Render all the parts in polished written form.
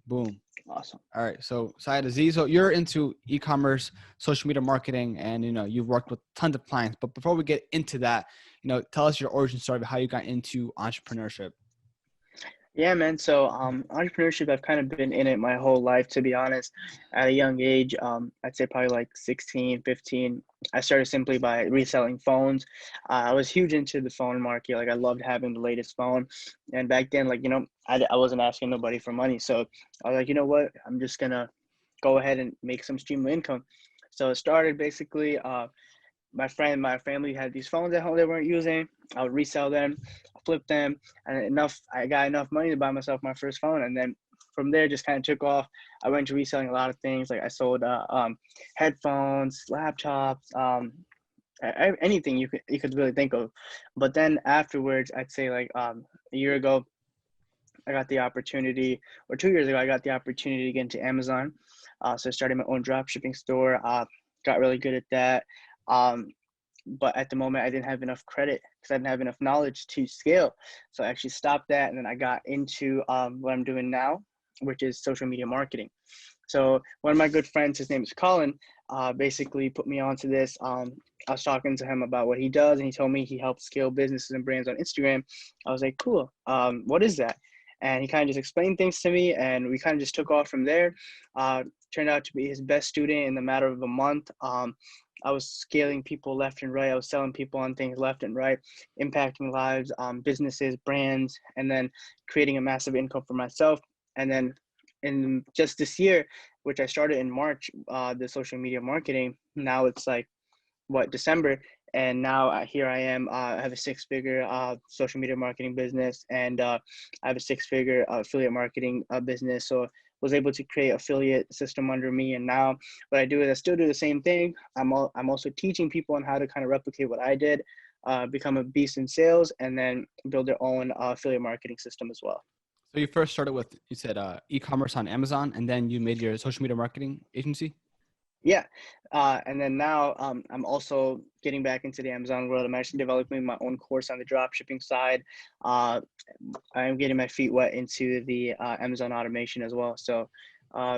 Boom. Awesome. All right. So Syed, Aziz, so you're into e-commerce, social media marketing, and you've worked with tons of clients. But before we get into that, tell us your origin story of how you got into entrepreneurship. Yeah, man. So, entrepreneurship, I've kind of been in it my whole life, to be honest. At a young age, I'd say probably like 16, 15, I started simply by reselling phones. I was huge into the phone market. Like, I loved having the latest phone. And back then, like, I wasn't asking nobody for money. So I was like, you know what? I'm just gonna go ahead and make some stream of income. So it started basically, my family had these phones at home they weren't using. I would resell them, flip them, and I got enough money to buy myself my first phone. And then from there, just kind of took off. I went to reselling a lot of things. Like I sold headphones, laptops, anything you could really think of. But then afterwards, I'd say like a year ago, I got the opportunity, or 2 years ago, I got the opportunity to get into Amazon. So I started my own drop shipping store. Got really good at that. Um, but at the moment, I didn't have enough credit because I didn't have enough knowledge to scale. So I actually stopped that, and then I got into what I'm doing now, which is social media marketing. So one of my good friends, his name is Colin, basically put me onto this. I was talking to him about what he does, and he told me he helps scale businesses and brands on Instagram. I was like, cool. What is that? And he kind of just explained things to me, and we kind of just took off from there. Turned out to be his best student in the matter of a month. I was scaling people left and right. I was selling people on things left and right, impacting lives, businesses, brands, and then creating a massive income for myself. And then in just this year, which I started in March, the social media marketing, now it's like December, and now here I am. I have a six-figure social media marketing business, and I have a six-figure affiliate marketing business. So was able to create affiliate system under me, and now what I do is I still do the same thing. I'm also teaching people on how to kind of replicate what I did, become a beast in sales, and then build their own affiliate marketing system as well. So you first started with, you said, e-commerce on Amazon, and then you made your social media marketing agency? Yeah. And then now I'm also getting back into the Amazon world. I'm actually developing my own course on the drop shipping side. Uh, I'm getting my feet wet into the Amazon automation as well. So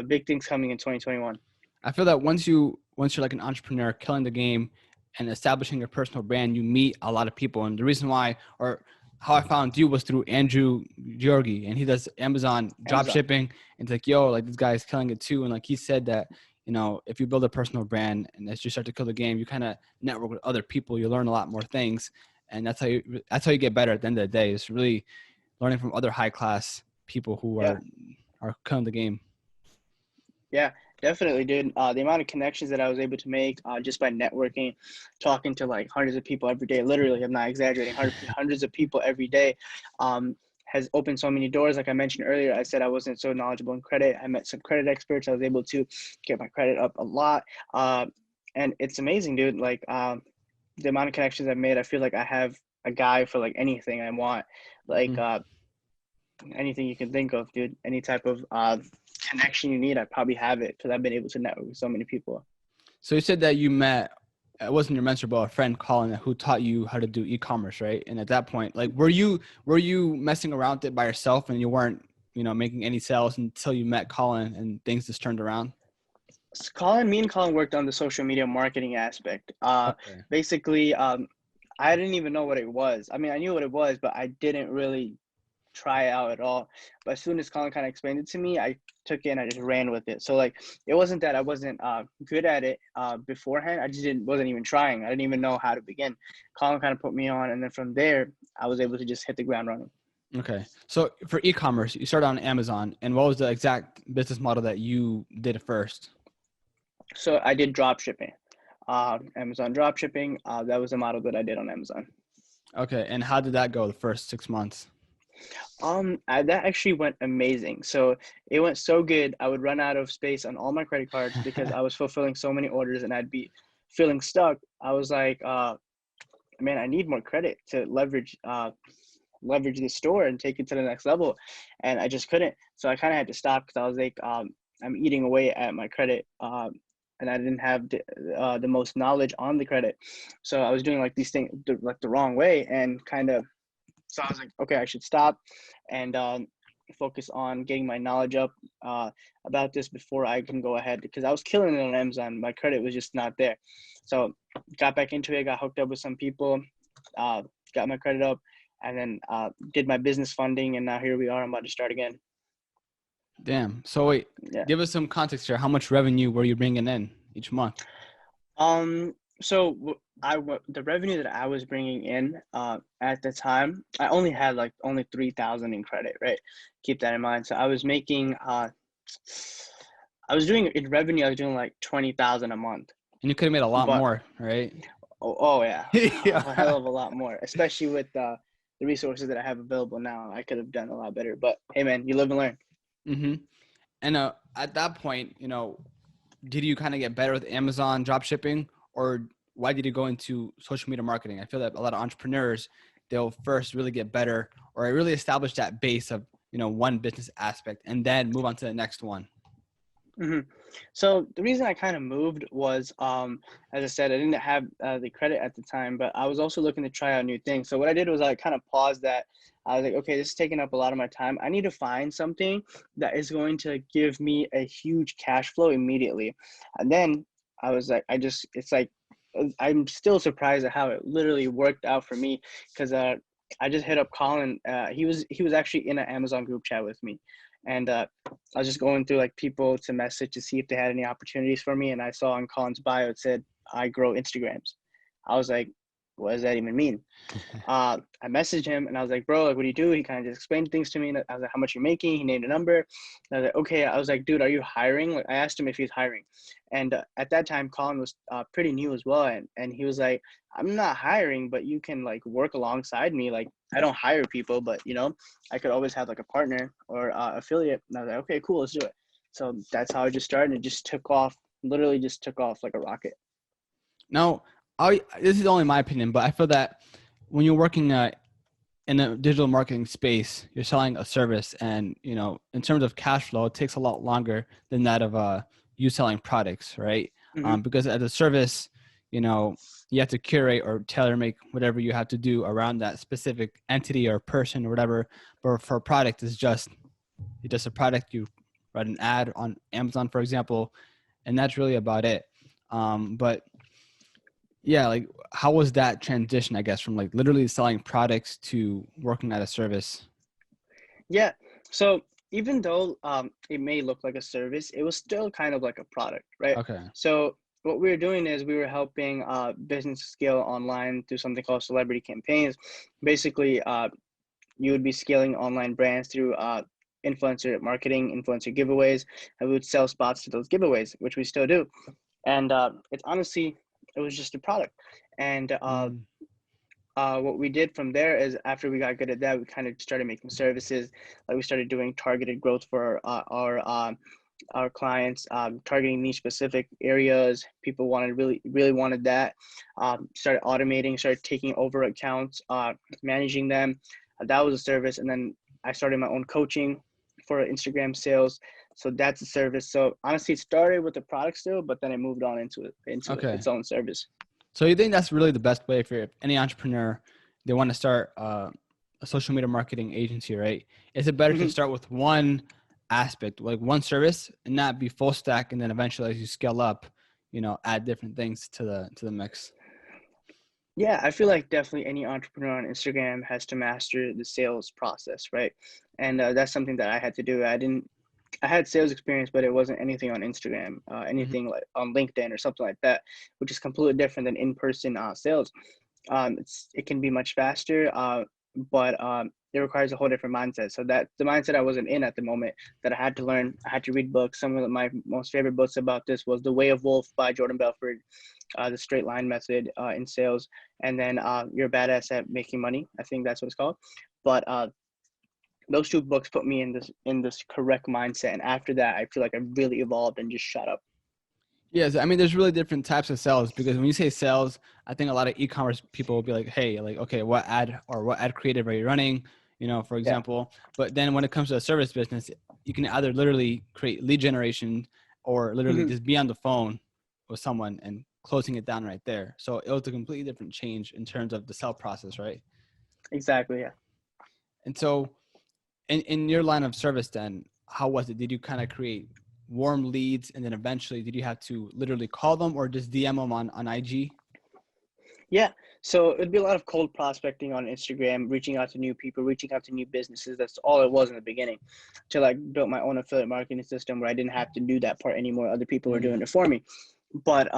big things coming in 2021. I feel that once you're like an entrepreneur, killing the game and establishing your personal brand, you meet a lot of people. And the reason why, or how I found you, was through Andrew Georgi, and he does Amazon drop Amazon. shipping. And it's like, yo, like this guy's killing it too. And like he said that, if you build a personal brand and as you start to kill the game, you kind of network with other people. You learn a lot more things, and that's how you get better at the end of the day. It's really learning from other high class people who Yeah. are killing the game. Yeah, definitely, dude. The amount of connections that I was able to make just by networking, talking to like hundreds of people every day, literally, I'm not exaggerating, hundreds of people every day, has opened so many doors. Like I mentioned earlier, I said I wasn't so knowledgeable in credit. I met some credit experts. I was able to get my credit up a lot. And it's amazing, dude. Like the amount of connections I've made, I feel like I have a guy for like anything I want. Like anything you can think of, dude. Any type of connection you need, I probably have it because I've been able to network with so many people. So you said that you met, it wasn't your mentor, but a friend, Colin, who taught you how to do e-commerce, right? And at that point, like, were you messing around with it by yourself and you weren't, making any sales until you met Colin and things just turned around? Me and Colin worked on the social media marketing aspect. Okay. Basically, I didn't even know what it was. I mean, I knew what it was, but I didn't really try it out at all. But as soon as Colin kind of explained it to me, I took it and I just ran with it. So like, it wasn't that I wasn't good at it beforehand. I just wasn't even trying. I didn't even know how to begin. Colin kind of put me on, and then from there, I was able to just hit the ground running. Okay. So for e-commerce, you started on Amazon, and what was the exact business model that you did first? So I did drop shipping, Amazon drop shipping. That was the model that I did on Amazon. Okay. And how did that go the first 6 months? That actually went amazing. So it went so good. I would run out of space on all my credit cards because I was fulfilling so many orders and I'd be feeling stuck. I was like, man, I need more credit to leverage the store and take it to the next level, and I just couldn't. So I kind of had to stop because I was like, I'm eating away at my credit. And I didn't have the most knowledge on the credit, so I was doing like these things like the wrong way, and kind of so I was like, okay, I should stop. And focus on getting my knowledge up about this before I can go ahead, because I was killing it on Amazon. My credit was just not there. So got back into it, got hooked up with some people, got my credit up, and then did my business funding, and now here we are. I'm about to start again. Damn. So wait, Yeah. give us some context here. How much revenue were you bringing in each month? So the revenue that I was bringing in at the time, I only had like only 3,000 in credit, right? Keep that in mind. So I was making I was doing in revenue, I was doing like 20,000 a month. And you could have made a lot But more, right? oh yeah, a Yeah. hell of a lot more, especially with the resources that I have available now. I could have done a lot better. But hey, man, you live and learn. Mm-hmm. And at that point, did you kind of get better with Amazon drop shipping, or why did you go into social media marketing? I feel that a lot of entrepreneurs, they'll first really get better or really establish that base of, one business aspect and then move on to the next one. Mm-hmm. So the reason I kind of moved was, as I said, I didn't have the credit at the time, but I was also looking to try out new things. So what I did was I kind of paused that. I was like, okay, this is taking up a lot of my time. I need to find something that is going to give me a huge cash flow immediately. And then I was like, it's like, I'm still surprised at how it literally worked out for me, because I just hit up Colin. He was actually in an Amazon group chat with me, and I was just going through like people to message to see if they had any opportunities for me. And I saw on Colin's bio, it said, I grow Instagrams. I was like, what does that even mean? I messaged him and I was like, bro, like, what do you do? He kind of just explained things to me. And I was like, how much you're making? He named a number. And I was like, okay. I was like, dude, are you hiring? Like, I asked him if he's hiring. And at that time, Colin was pretty new as well. And he was like, I'm not hiring, but you can like work alongside me. Like, I don't hire people, but I could always have like a partner or affiliate. And I was like, okay, cool, let's do it. So that's how I just started. It just took off, literally just took off like a rocket. Now, this is only my opinion, but I feel that when you're working in a digital marketing space, you're selling a service, and in terms of cash flow, it takes a lot longer than that of you selling products, right? Mm-hmm. Because as a service, you have to curate or tailor make whatever you have to do around that specific entity or person or whatever. But for a product, it's just a product. You write an ad on Amazon, for example, and that's really about it. But yeah, like how was that transition, I guess, from like literally selling products to working at a service? Yeah. So even though it may look like a service, it was still kind of like a product, right? Okay. So what we were doing is we were helping business scale online through something called celebrity campaigns. Basically, you would be scaling online brands through influencer marketing, influencer giveaways, and we would sell spots to those giveaways, which we still do. And it's honestly, it was just a product. And what we did from there is, after we got good at that, we kind of started making services. Like, we started doing targeted growth for our clients, targeting niche specific areas. People really wanted that. Started automating, started taking over accounts, managing them. That was a service. And then I started my own coaching for Instagram sales. So that's a service. So honestly, it started with the product still, but then it moved on into Okay. its own service. So you think that's really the best way for any entrepreneur, they want to start a social media marketing agency, right? Is it better to Mm-hmm. start with one aspect, like one service, and not be full stack, and then eventually as you scale up, add different things to the mix? Yeah, I feel like definitely any entrepreneur on Instagram has to master the sales process, right? And that's something that I had to do. I had sales experience, but it wasn't anything on Instagram, Mm-hmm. anything like on LinkedIn or something like that, which is completely different than in-person sales. It can be much faster, but it requires a whole different mindset. So that the mindset I wasn't in at the moment, that I had to learn. I had to read books. Some of my most favorite books about this was The Way of Wolf by Jordan Belfort, The Straight Line Method in sales, and then You're a Badass at Making Money. I think that's what it's called. But those two books put me in this correct mindset, and after that, I feel like I really evolved and just shut up. Yes, I mean, there's really different types of sales, because when you say sales, I think a lot of e-commerce people will be like, hey, like, okay, what ad creative are you running? For Yeah. example. But then when it comes to a service business, you can either literally create lead generation or literally Mm-hmm. just be on the phone with someone and closing it down right there. So it was a completely different change in terms of the sell process, right? Exactly. Yeah. And so in your line of service then, how was it? Did you kind of create warm leads and then eventually did you have to literally call them or just DM them on IG? Yeah. So it'd be a lot of cold prospecting on Instagram, reaching out to new people, reaching out to new businesses. That's all it was in the beginning. Till I built my own affiliate marketing system where I didn't have to do that part anymore. Other people were doing it for me. But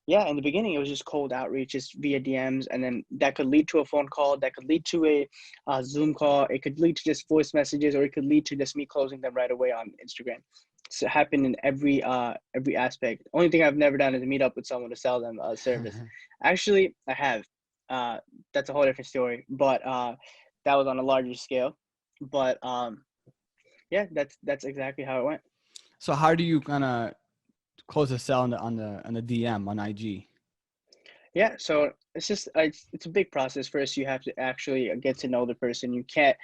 yeah, in the beginning it was just cold outreach, just via DMs, and then that could lead to a phone call, that could lead to a Zoom call, it could lead to just voice messages, or it could lead to just me closing them right away on Instagram. So it happened in every aspect. Only thing I've never done is meet up with someone to sell them a service. Actually, I have. That's a whole different story, but that was on a larger scale. But yeah, that's exactly how it went. So how do you kind of close a sale on the DM on IG? Yeah, so it's just it's a big process. First, you have to actually get to know the person. You can't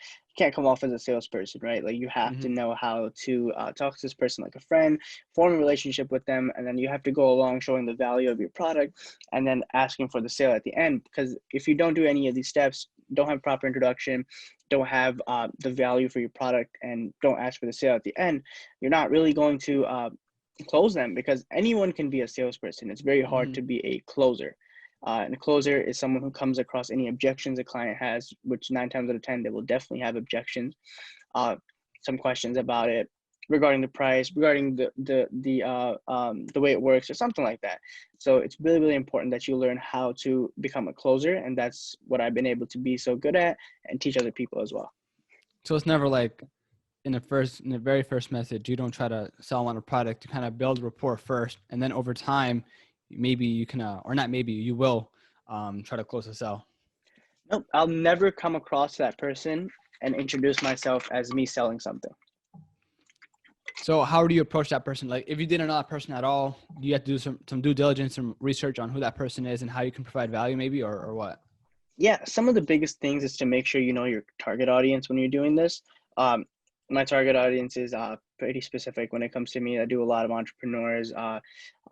come off as a salesperson, right? Like you have to know how to talk to this person like a friend, form a relationship with them, and then you have to go along showing the value of your product, and then asking for the sale at the end. Because if you don't do any of these steps, don't have proper introduction, don't have the value for your product, and don't ask for the sale at the end, you're not really going to close them, because anyone can be a salesperson. It's very hard to be a closer. And a closer is someone who comes across any objections a client has, which 9 times out of 10, they will definitely have objections. Some questions about it, regarding the price, regarding the way it works, or something like that. So it's really, really important that you learn how to become a closer. And that's what I've been able to be so good at and teach other people as well. So it's never like in the very first message, you don't try to sell on a product. You kind of build rapport first, and then over time, maybe you can, or not maybe, you will try to close a sale. Nope, I'll never come across that person and introduce myself as me selling something. So how do you approach that person? Like if you didn't know that person at all, you have to do some due diligence, some research on who that person is and how you can provide value maybe, or what? Yeah, some of the biggest things is to make sure you know your target audience when you're doing this. My target audience is pretty specific when it comes to me. I do a lot of entrepreneurs,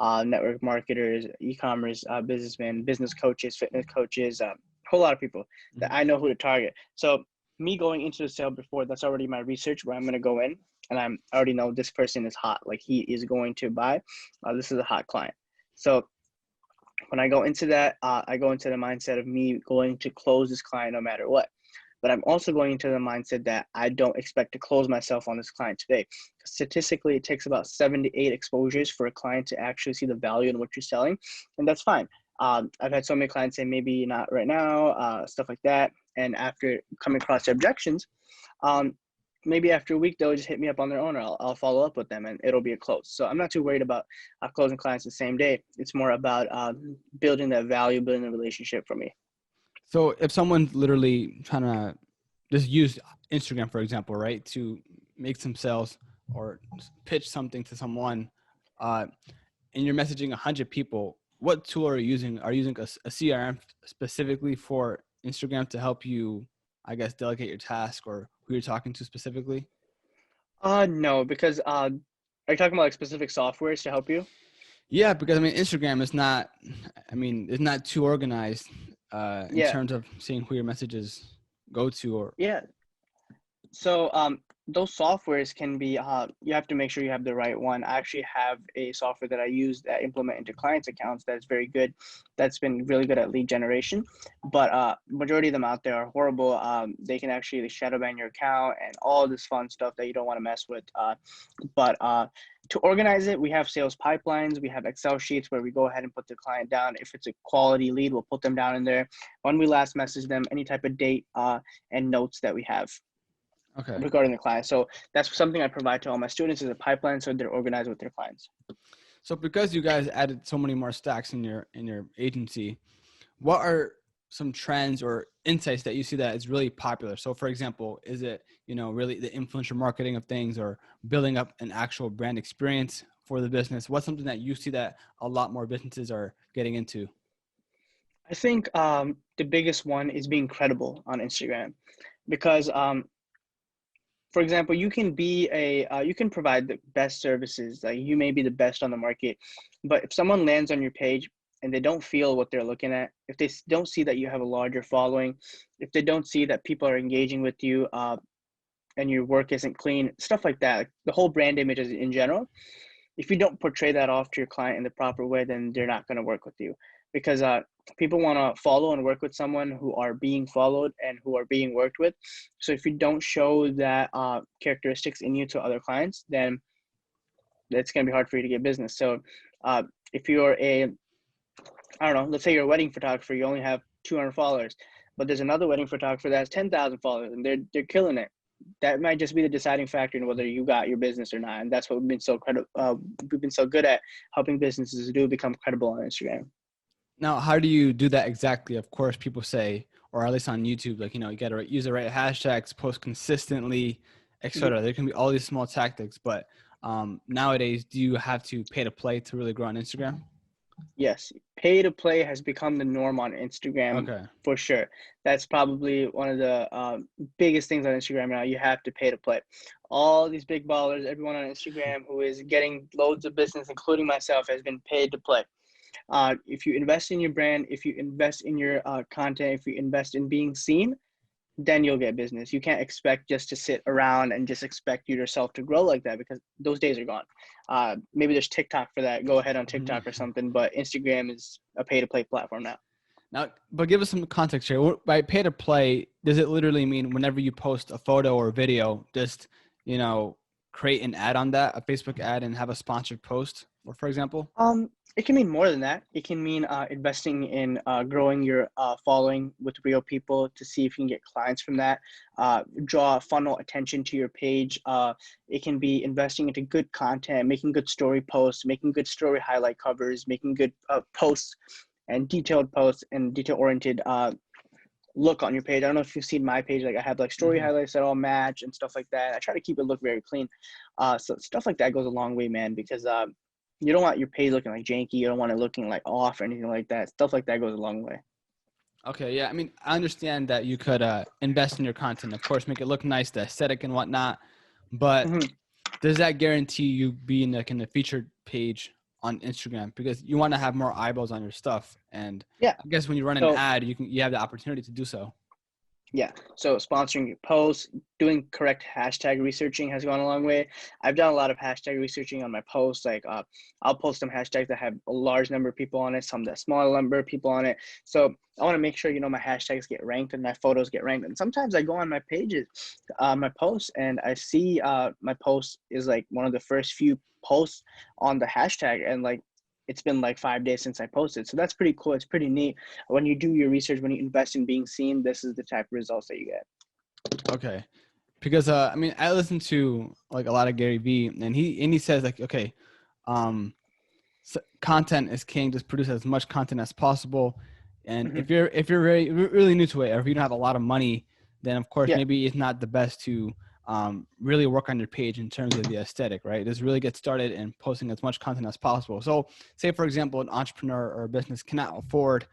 network marketers, e-commerce, businessmen, business coaches, fitness coaches, a whole lot of people that I know who to target. So me going into the sale before, that's already my research where I'm going to go in, and I already know this person is hot. Like he is going to buy. This is a hot client. So when I go into that, I go into the mindset of me going to close this client no matter what. But I'm also going into the mindset that I don't expect to close myself on this client today. Statistically, it takes about 7 to 8 exposures for a client to actually see the value in what you're selling, and that's fine. I've had so many clients say maybe not right now, stuff like that. And after coming across the objections, maybe after a week, they'll just hit me up on their own, or I'll follow up with them and it'll be a close. So I'm not too worried about closing clients the same day. It's more about building that value, building a relationship for me. So if someone's literally trying to just use Instagram, for example, right, to make some sales or pitch something to someone, and you're messaging 100 people, what tool are you using? Are you using a CRM specifically for Instagram to help you, I guess, delegate your task or who you're talking to specifically? No, because are you talking about like specific softwares to help you? Yeah, because I mean, Instagram is not, I mean, it's not too organized in Yeah, terms of seeing who your messages go to or. yeah. So those softwares can be, you have to make sure you have the right one. I actually have a software that I use that implement into clients' accounts that's very good. That's been really good at lead generation. But majority of them out there are horrible. They can actually shadow ban your account and all this fun stuff that you don't want to mess with. But to organize it, we have sales pipelines. We have Excel sheets where we go ahead and put the client down. If it's a quality lead, we'll put them down in there. When we last message them, any type of date and notes that we have Okay. regarding the client. So that's something I provide to all my students is a pipeline so they're organized with their clients. So because you guys added so many more stacks in your agency, what are some trends or insights that you see that is really popular? So for example, is it, really the influencer marketing of things or building up an actual brand experience for the business? What's something that you see that a lot more businesses are getting into? I think the biggest one is being credible on Instagram because for example, you can be you can provide the best services. Like you may be the best on the market, but if someone lands on your page and they don't feel what they're looking at, if they don't see that you have a larger following, if they don't see that people are engaging with you, and your work isn't clean, stuff like that. Like the whole brand image in general. If you don't portray that off to your client in the proper way, then they're not going to work with you, because people want to follow and work with someone who are being followed and who are being worked with. So if you don't show that characteristics in you to other clients, then it's going to be hard for you to get business. So if you're I don't know, let's say you're a wedding photographer, you only have 200 followers, but there's another wedding photographer that has 10,000 followers and they're killing it. That might just be the deciding factor in whether you got your business or not. And that's what we've been so good at helping businesses do, become credible on Instagram. Now, how do you do that exactly? Of course, people say, or at least on YouTube, like, you know, you got to use the right hashtags, post consistently, etc. There can be all these small tactics, but nowadays, do you have to pay to play to really grow on Instagram? Yes, pay to play has become the norm on Instagram. Okay. For sure. That's probably one of the biggest things on Instagram now. You have to pay to play. All these big ballers, everyone on Instagram who is getting loads of business, including myself, has been paid to play. If you invest in your brand, if you invest in your content, if you invest in being seen, then you'll get business. You can't expect just to sit around and just expect yourself to grow like that, because those days are gone. Maybe there's TikTok for that. Go ahead on TikTok or something, but Instagram is a pay-to-play platform now. Now, but give us some context here. By pay to play, does it literally mean whenever you post a photo or video, just, you know, create an ad on that, a Facebook ad, and have a sponsored post, or for example? It can mean more than that. It can mean investing in growing your following with real people to see if you can get clients from that. Draw funnel attention to your page. It can be investing into good content, making good story posts, making good story highlight covers, making good posts and detailed posts and detail-oriented look on your page. I don't know if you've seen my page. Like I have like story highlights that all match and stuff like that. I try to keep it look very clean. So stuff like that goes a long way, man, because you don't want your page looking like janky. You don't want it looking like off or anything like that. Stuff like that goes a long way. Okay, yeah. I mean, I understand that you could invest in your content, of course, make it look nice, the aesthetic and whatnot. But does that guarantee you being like in the featured page on Instagram? Because you want to have more eyeballs on your stuff. And yeah, I guess when you run an ad, you have the opportunity to do so. Yeah. So sponsoring your posts, doing correct hashtag researching has gone a long way. I've done a lot of hashtag researching on my posts. Like I'll post some hashtags that have a large number of people on it, some that small number of people on it. So I want to make sure, you know, my hashtags get ranked and my photos get ranked. And sometimes I go on my pages, my posts, and I see my post is like one of the first few posts on the hashtag. And like, it's been like 5 days since I posted. So that's pretty cool. It's pretty neat. When you do your research, when you invest in being seen, this is the type of results that you get. Okay. Because, I mean, I listen to like a lot of Gary Vee and he says like, okay, so content is king. Just produce as much content as possible. And if you're really new to it, or if you don't have a lot of money, then of course, maybe it's not the best to really work on your page in terms of the aesthetic, right? Just really get started in posting as much content as possible. So say, for example, an entrepreneur or a business cannot afford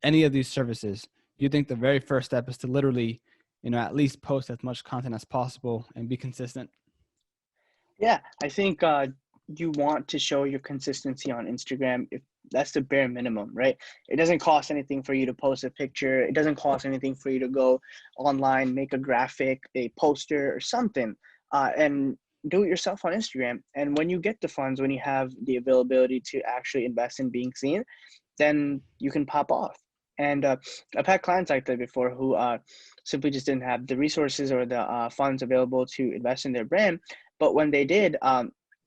any of these services. Do you think the very first step is to literally, you know, at least post as much content as possible and be consistent? Yeah, I think you want to show your consistency on Instagram. If that's the bare minimum, right? It doesn't cost anything for you to post a picture. It doesn't cost anything for you to go online, make a graphic, a poster or something, and do it yourself on Instagram. And when you get the funds, when you have the availability to actually invest in being seen, then you can pop off. And I've had clients like that before who simply just didn't have the resources or the funds available to invest in their brand. But when they did,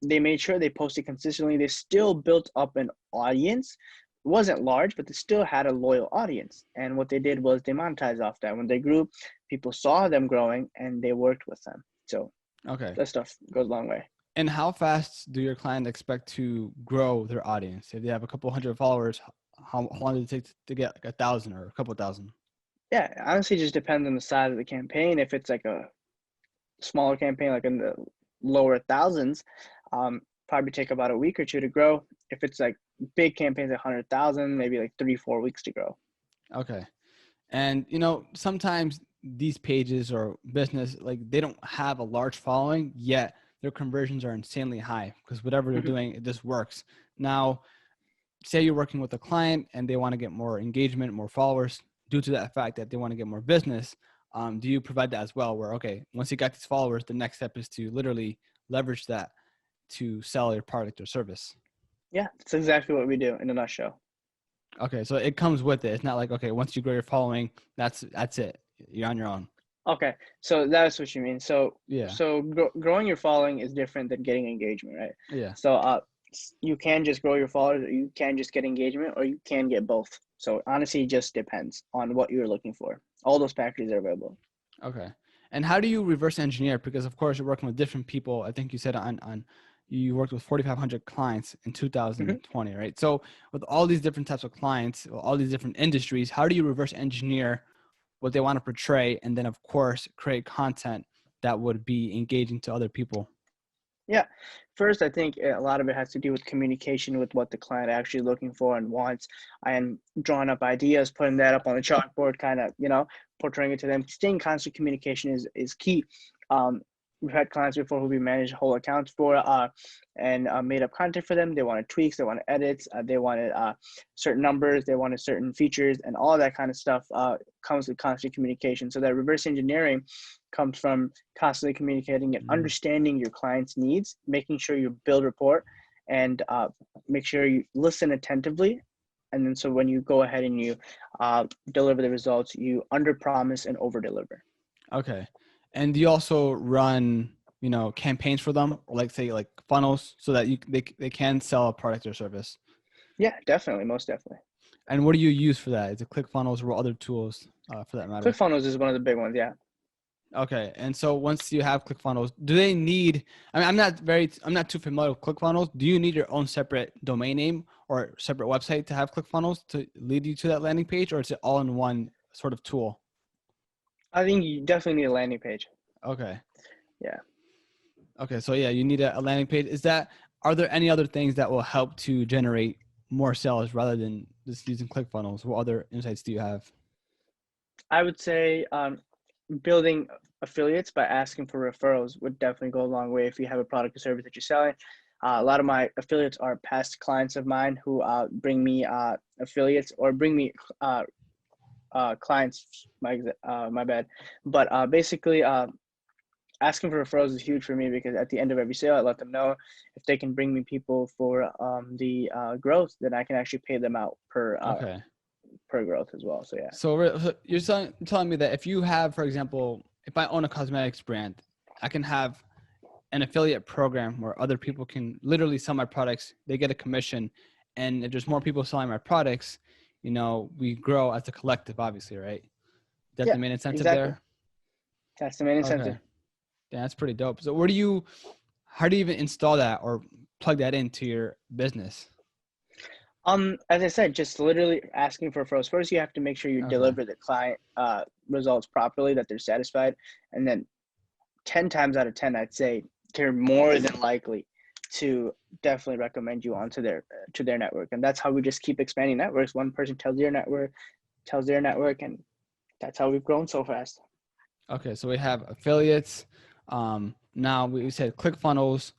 they made sure they posted consistently. They still built up an audience. It wasn't large, but they still had a loyal audience. And what they did was they monetized off that. When they grew, people saw them growing and they worked with them. So that stuff goes a long way. And how fast do your clients expect to grow their audience? If they have a couple hundred followers, how long does it take to get like 1,000 or a couple thousand? Yeah, honestly, just depends on the size of the campaign. If it's like a smaller campaign, like in the lower thousands, probably take about a week or two to grow. If it's like big campaigns, 100,000, maybe like 3-4 weeks to grow. Okay. And, you know, sometimes these pages or business, like they don't have a large following, yet their conversions are insanely high because whatever they're doing, it just works. Now, say you're working with a client and they want to get more engagement, more followers due to that fact that they want to get more business. Do you provide that as well? Where, okay, once you got these followers, the next step is to literally leverage that to sell your product or service. Yeah, that's exactly what we do in a nutshell. Okay, so it comes with it. It's not like, okay, once you grow your following, that's it. You're on your own. Okay, so that's what you mean. So Yeah. growing your following is different than getting engagement, right? Yeah. So you can just grow your followers, or you can just get engagement, or you can get both. So honestly, it just depends on what you're looking for. All those packages are available. Okay. And how do you reverse engineer? Because of course you're working with different people. I think you said on you worked with 4,500 clients in Hmm. 2020, right? So with all these different types of clients, all these different industries, how do you reverse engineer what they want to portray, and then of course create content that would be engaging to other people? Yeah. First, I think a lot of it has to do with communication with what the client actually looking for and wants, and drawing up ideas, putting that up on the chalkboard, kind of, portraying it to them. Staying constant communication is key. We've had clients before who we managed whole accounts for, and made up content for them. They wanted tweaks, they wanted edits, they wanted certain numbers, they wanted certain features, and all that kind of stuff comes with constant communication. So that reverse engineering comes from constantly communicating and Mm. understanding your client's needs, making sure you build rapport, and make sure you listen attentively. And then so when you go ahead and you deliver the results, you under promise and over deliver. Okay. And do you also run, campaigns for them, or like say like funnels, so that they can sell a product or service? Yeah, definitely, most definitely. And what do you use for that? Is it ClickFunnels or other tools for that matter? ClickFunnels is one of the big ones. Yeah. Okay. And so once you have ClickFunnels, do they need, I mean, I'm not too familiar with ClickFunnels. Do you need your own separate domain name or separate website to have ClickFunnels to lead you to that landing page, or is it all in one sort of tool? I think you definitely need a landing page. Okay. Yeah. Okay. So yeah, you need a landing page. Are there any other things that will help to generate more sales rather than just using ClickFunnels? What other insights do you have? I would say building affiliates by asking for referrals would definitely go a long way if you have a product or service that you're selling. A lot of my affiliates are past clients of mine who bring me affiliates or bring me clients. My bad. But basically, asking for referrals is huge for me because at the end of every sale, I let them know if they can bring me people for the growth, then I can actually pay them out Okay. per growth as well. So yeah. So you're telling me that if you have, for example, if I own a cosmetics brand, I can have an affiliate program where other people can literally sell my products. They get a commission. And if there's more people selling my products, we grow as a collective, obviously, right? That's Yeah, the main incentive exactly. there? That's the main incentive. Okay. Yeah, that's pretty dope. So how do you even install that or plug that into your business? As I said, just literally asking for referrals. First, you have to make sure you Okay. deliver the client results properly, that they're satisfied, and then 10 times out of 10, I'd say they're more than likely to definitely recommend you onto their network. And that's how we just keep expanding networks. One person tells their network, and that's how we've grown so fast. Okay, so we have affiliates. Now we said ClickFunnels.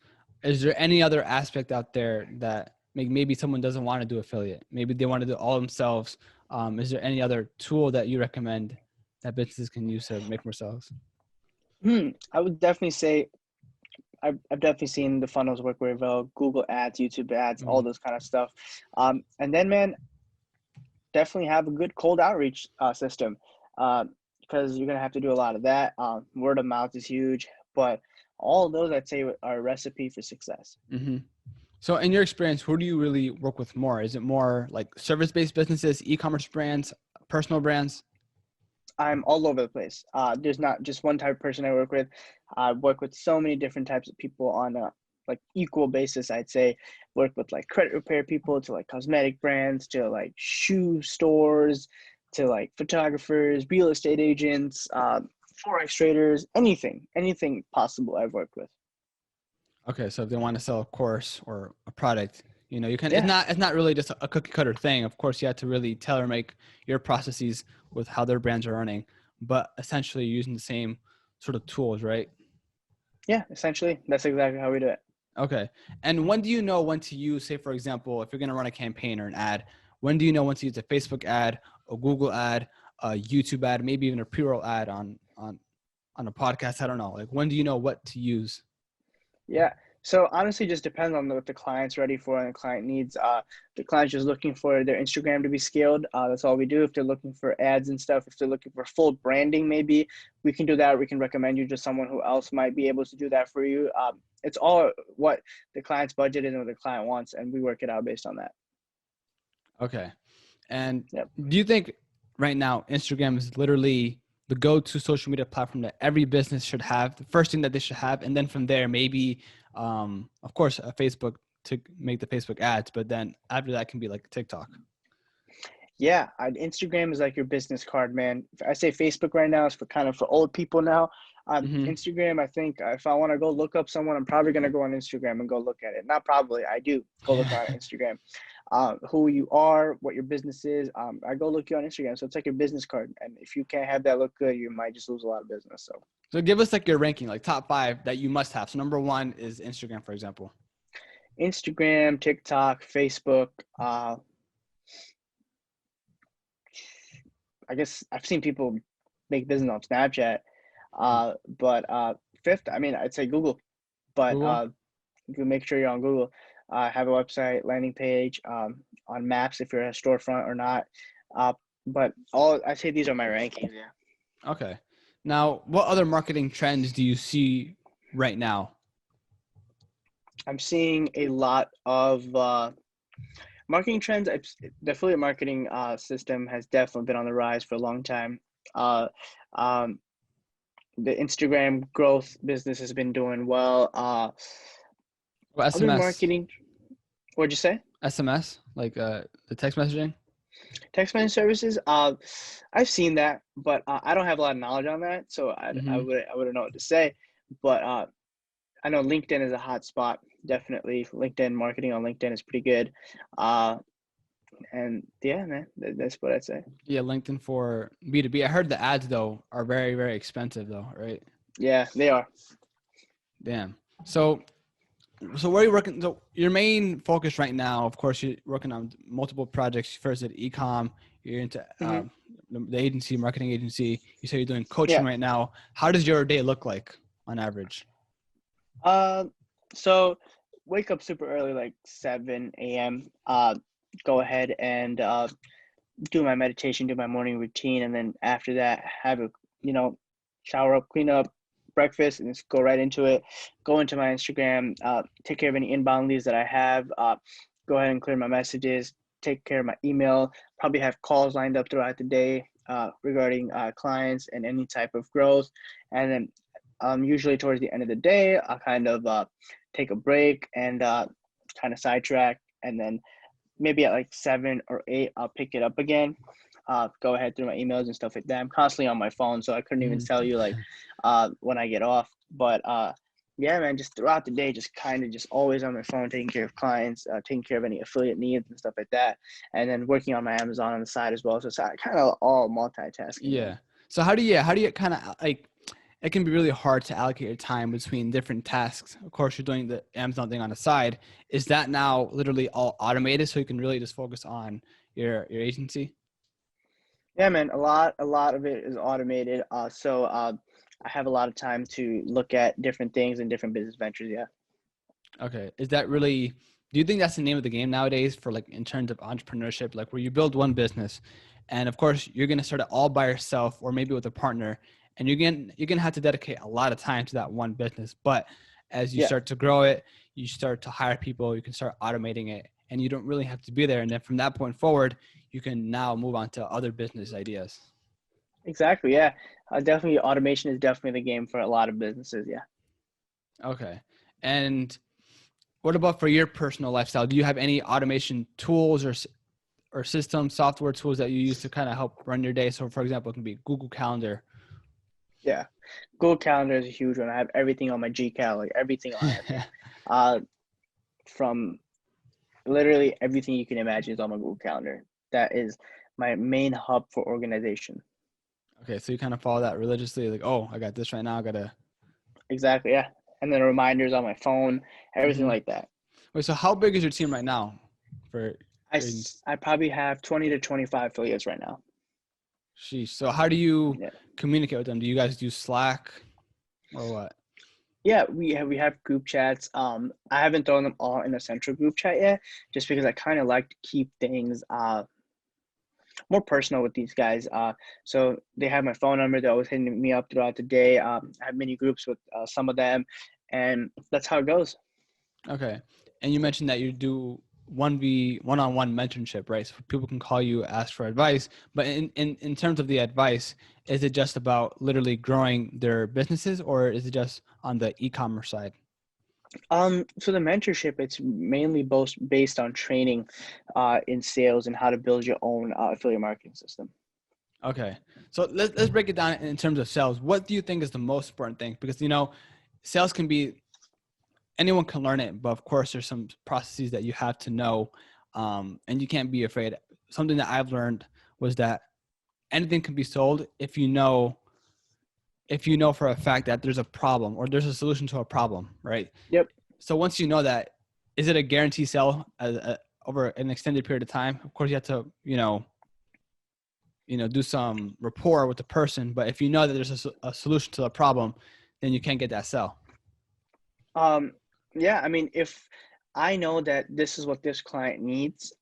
Is there any other aspect out there that maybe someone doesn't want to do affiliate? Maybe they want to do it all themselves. Is there any other tool that you recommend that businesses can use to make more sales? I would definitely say I've definitely seen the funnels work very well. Google ads, YouTube ads, all Mhm. those kind of stuff. And then, man, definitely have a good cold outreach system, because you're going to have to do a lot of that. Word of mouth is huge, but all of those I'd say are a recipe for success. Mm-hmm. So in your experience, who do you really work with more? Is it more like service-based businesses, e-commerce brands, personal brands? I'm all over the place. There's not just one type of person I work with. I work with so many different types of people on a like equal basis. I'd say work with like credit repair people to like cosmetic brands to like shoe stores to like photographers, real estate agents, forex traders, anything possible. I've worked with. Okay, so if they want to sell a course or a product, you can. It's Yeah, not really just a cookie cutter thing. Of course, you have to really tailor make your processes with how their brands are earning, but essentially using the same sort of tools, right? yeah. Essentially, that's exactly how we do it. Okay. And when do you know when to use, say, for example, if you're going to run a campaign or an ad, when do you know when to use a Facebook ad, a Google ad, a YouTube ad, maybe even a pre-roll ad on on a podcast? I don't know. Like, when do you know what to use? Yeah. So honestly, just depends on what the client's ready for and the client needs. The client's just looking for their Instagram to be scaled. That's all we do. If they're looking for ads and stuff, if they're looking for full branding, maybe we can do that. We can recommend you to someone who else might be able to do that for you. It's all what the client's budget is and what the client wants, and we work it out based on that. Okay. And Yep. do you think right now Instagram is literally the go-to social media platform that every business should have, the first thing that they should have, and then from there maybe, of course, Facebook to make the Facebook ads, but then after that can be like TikTok. Yeah, Instagram is like your business card, man. I say Facebook right now is for kind of for old people now. Mm-hmm. Instagram, I think if I want to go look up someone, I'm probably gonna go on Instagram and go look at it. Not probably, I do go look on Instagram. Who you are, what your business is. I go look you on Instagram, so it's like your business card. And if you can't have that look good, you might just lose a lot of business. So give us like your ranking, like top 5 that you must have. So number 1 is Instagram, for example. Instagram, TikTok, Facebook. I guess I've seen people make business on Snapchat. But fifth, I mean, I'd say Google. But Google? you can make sure you're on Google. Have a website, landing page, on Maps if you're a storefront or not. But I say these are my rankings. Yeah. Okay. Now, what other marketing trends do you see right now? I'm seeing a lot of marketing trends. The affiliate marketing system has definitely been on the rise for a long time. The Instagram growth business has been doing well. Well, Other SMS, marketing, what'd you say? SMS, like the text messaging. Text message services. I've seen that, but I don't have a lot of knowledge on that, so I Mm-hmm. wouldn't know what to say. But I know LinkedIn is a hot spot. Definitely, LinkedIn marketing on LinkedIn is pretty good. And yeah, man, that's what I'd say. Yeah, LinkedIn for B2B. I heard the ads though are very, very expensive though, right? Yeah, they are. Damn. So where are you working? So your main focus right now, of course, you're working on multiple projects. First at ecom, you're into Hmm. the agency, marketing agency. You say you're doing coaching Yeah. right now. How does your day look like on average? So wake up super early, like 7 a.m. Go ahead and do my meditation, do my morning routine, and then after that, have a shower up, clean up, breakfast, and just go right into it. Go into my Instagram, take care of any inbound leads that I have. Go ahead and clear my messages, take care of my email. Probably have calls lined up throughout the day regarding clients and any type of growth, and then usually towards the end of the day, I'll kind of take a break and kind of sidetrack, and then maybe at like 7 or 8, I'll pick it up again. Go ahead through my emails and stuff like that. I'm constantly on my phone, so I couldn't even Mhm. tell you like when I get off. But yeah, man, just throughout the day, just kind of just always on my phone, taking care of clients, taking care of any affiliate needs and stuff like that, and then working on my Amazon on the side as well. So it's kind of all multitasking, man. Yeah. So how do you kind of like, it can be really hard to allocate your time between different tasks. Of course, you're doing the Amazon thing on the side. Is that now literally all automated so you can really just focus on your agency? Yeah, man, a lot of it is automated. So I have a lot of time to look at different things and different business ventures. Yeah. Okay. Is that really, do you think that's the name of the game nowadays for like in terms of entrepreneurship, like where you build one business and of course you're going to start it all by yourself or maybe with a partner and you're going to have to dedicate a lot of time to that one business. But as you Yeah. start to grow it, you start to hire people, you can start automating it and you don't really have to be there. And then from that point forward, you can now move on to other business ideas. Exactly. Yeah. Definitely, automation is definitely the game for a lot of businesses. Yeah. Okay. And what about for your personal lifestyle? Do you have any automation tools or system software tools that you use to kind of help run your day? So for example, it can be Google Calendar. Yeah. Google Calendar is a huge one. I have everything on my Gcal, like everything on it, man. Uh, from literally everything you can imagine is on my Google Calendar. That is my main hub for organization. Okay, so you kind of follow that religiously, like, oh, I got this right now, I gotta. Exactly. Yeah. And then reminders on my phone, everything Hmm. like that. Wait, so how big is your team right now for I, agents? I probably have 20 to 25 affiliates right now. Sheesh. So how do you Yeah. communicate with them? Do you guys use Slack or what? Yeah, we have group chats. I haven't thrown them all in a central group chat yet, just because I kind of like to keep things more personal with these guys. So they have my phone number. They're always hitting me up throughout the day. I have mini groups with some of them, and that's how it goes. Okay. And you mentioned that you do one-on-one mentorship, right? So people can call you, ask for advice. But in terms of the advice, is it just about literally growing their businesses, or is it just on the e-commerce side? So the mentorship, it's mainly both based on training in sales and how to build your own affiliate marketing system. Okay. So let's break it down in terms of sales. What do you think is the most important thing? Because, sales can be, anyone can learn it, but of course there's some processes that you have to know, and you can't be afraid. Something that I've learned was that anything can be sold if you know for a fact that there's a problem or there's a solution to a problem, right? Yep. So once you know that, is it a guarantee sell over an extended period of time? Of course, you have to, do some rapport with the person. But if you know that there's a solution to a problem, then you can't get that sell. Yeah, I mean, if I know that this is what this client needs,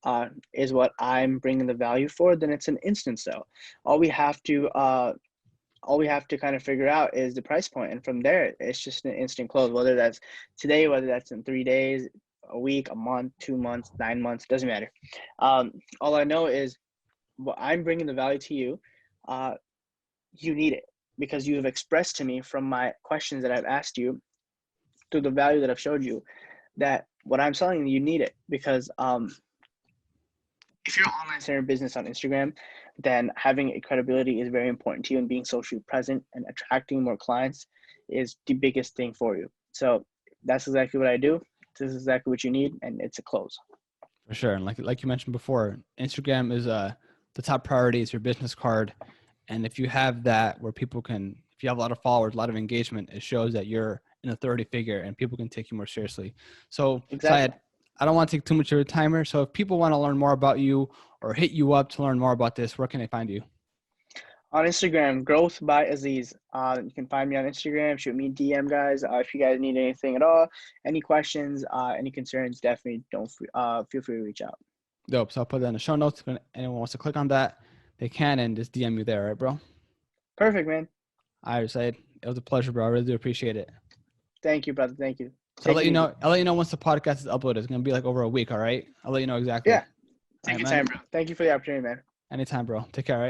is what I'm bringing the value for, then it's an instant sell. All we have to all we have to kind of figure out is the price point, and from there, it's just an instant close. Whether that's today, whether that's in 3 days, a week, a month, 2 months, 9 months, doesn't matter. All I know is what I'm bringing the value to you. You need it because you have expressed to me from my questions that I've asked you through the value that I've showed you that what I'm selling you need it because if you're an online center business on Instagram, then having a credibility is very important to you, and being socially present and attracting more clients is the biggest thing for you. So that's exactly what I do. This is exactly what you need, and it's a close. For sure. And like you mentioned before, Instagram is the top priority. It's your business card. And if you have that where if you have a lot of followers, a lot of engagement, it shows that you're an authority figure and people can take you more seriously. So Exactly. Syed, I don't want to take too much of your timer. So if people want to learn more about you or hit you up to learn more about this, where can they find you? On Instagram, growth by Aziz. You can find me on Instagram. Shoot me a DM, guys. If you guys need anything at all, any questions, any concerns, definitely don't feel free to reach out. Dope. So I'll put that in the show notes. If anyone wants to click on that, they can and just DM you there, right, bro? Perfect, man. All right, Syed. It was a pleasure, bro. I really do appreciate it. Thank you, brother. Thank you. So I'll Take let it you easy. know. I'll let you know once the podcast is uploaded. It's gonna be like over a week. All right. I'll let you know exactly. Yeah. All Take right, your man. time, bro. Thank you for the opportunity, man. Anytime, bro. Take care. All right.